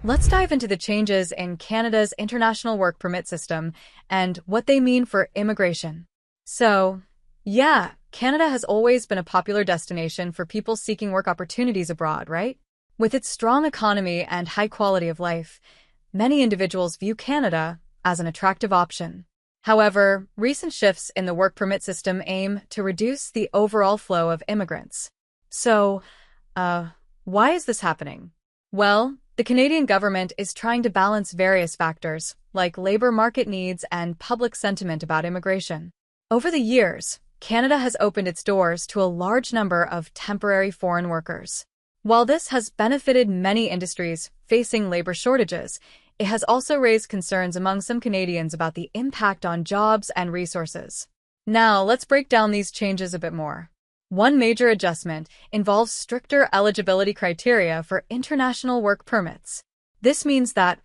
Let's dive into the changes in Canada's international work permit system and what they mean for immigration. Yeah, Canada has always been a popular destination for people seeking work opportunities abroad, right? With its strong economy and high quality of life, many individuals view Canada as an attractive option. However, recent shifts in the work permit system aim to reduce the overall flow of immigrants. So, why is this happening? Well, the Canadian government is trying to balance various factors, like labor market needs and public sentiment about immigration. Over the years, Canada has opened its doors to a large number of temporary foreign workers. While this has benefited many industries facing labor shortages, it has also raised concerns among some Canadians about the impact on jobs and resources. Now, let's break down these changes a bit more. One major adjustment involves stricter eligibility criteria for international work permits. This means that,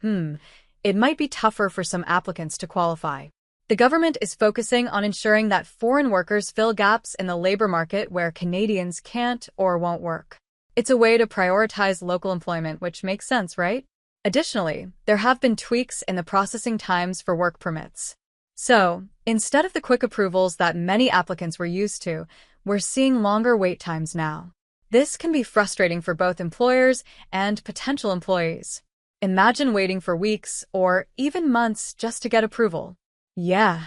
it might be tougher for some applicants to qualify. The government is focusing on ensuring that foreign workers fill gaps in the labor market where Canadians can't or won't work. It's a way to prioritize local employment, which makes sense, right? Additionally, there have been tweaks in the processing times for work permits. So, instead of the quick approvals that many applicants were used to, we're seeing longer wait times now. This can be frustrating for both employers and potential employees. Imagine waiting for weeks or even months just to get approval. Yeah,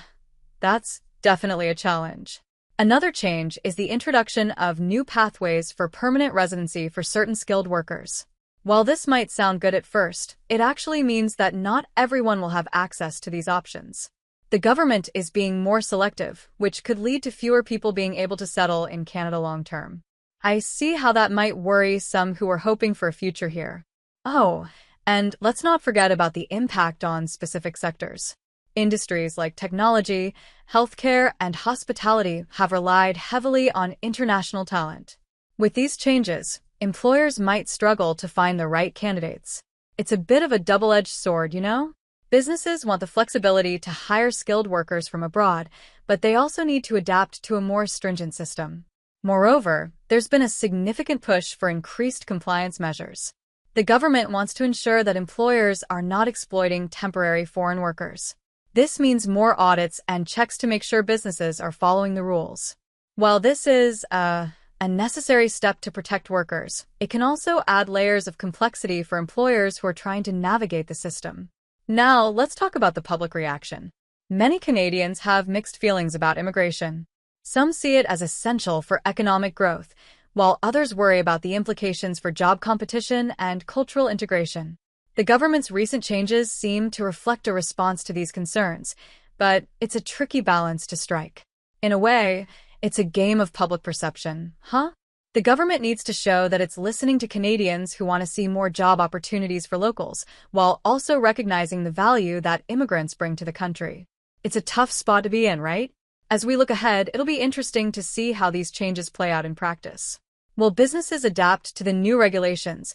that's definitely a challenge. Another change is the introduction of new pathways for permanent residency for certain skilled workers. While this might sound good at first, it actually means that not everyone will have access to these options. The government is being more selective, which could lead to fewer people being able to settle in Canada long term. I see how that might worry some who are hoping for a future here. Oh, and let's not forget about the impact on specific sectors. Industries like technology, healthcare, and hospitality have relied heavily on international talent. With these changes, employers might struggle to find the right candidates. It's a bit of a double-edged sword, you know? Businesses want the flexibility to hire skilled workers from abroad, but they also need to adapt to a more stringent system. Moreover, there's been a significant push for increased compliance measures. The government wants to ensure that employers are not exploiting temporary foreign workers. This means more audits and checks to make sure businesses are following the rules. While this is a necessary step to protect workers, it can also add layers of complexity for employers who are trying to navigate the system. Now, let's talk about the public reaction. Many Canadians have mixed feelings about immigration. Some see it as essential for economic growth, while others worry about the implications for job competition and cultural integration. The government's recent changes seem to reflect a response to these concerns, but it's a tricky balance to strike. In a way, it's a game of public perception, huh? The government needs to show that it's listening to Canadians who want to see more job opportunities for locals, while also recognizing the value that immigrants bring to the country. It's a tough spot to be in, right? As we look ahead, it'll be interesting to see how these changes play out in practice. Will businesses adapt to the new regulations,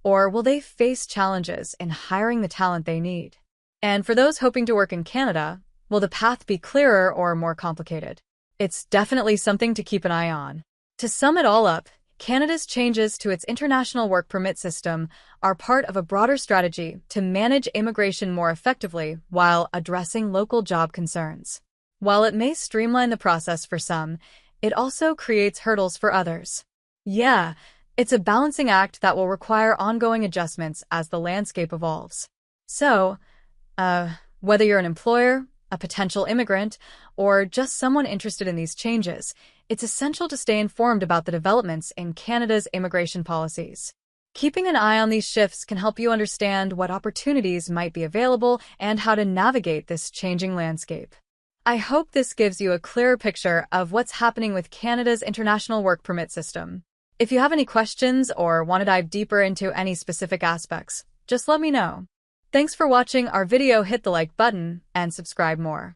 or will they face challenges in hiring the talent they need? And for those hoping to work in Canada, will the path be clearer or more complicated? It's definitely something to keep an eye on. To sum it all up, Canada's changes to its international work permit system are part of a broader strategy to manage immigration more effectively while addressing local job concerns. While it may streamline the process for some, it also creates hurdles for others. Yeah, it's a balancing act that will require ongoing adjustments as the landscape evolves. So, whether you're an employer, a potential immigrant, or just someone interested in these changes, it's essential to stay informed about the developments in Canada's immigration policies. Keeping an eye on these shifts can help you understand what opportunities might be available and how to navigate this changing landscape. I hope this gives you a clearer picture of what's happening with Canada's international work permit system. If you have any questions or want to dive deeper into any specific aspects, just let me know. Thanks for watching our video. Hit the like button and subscribe more.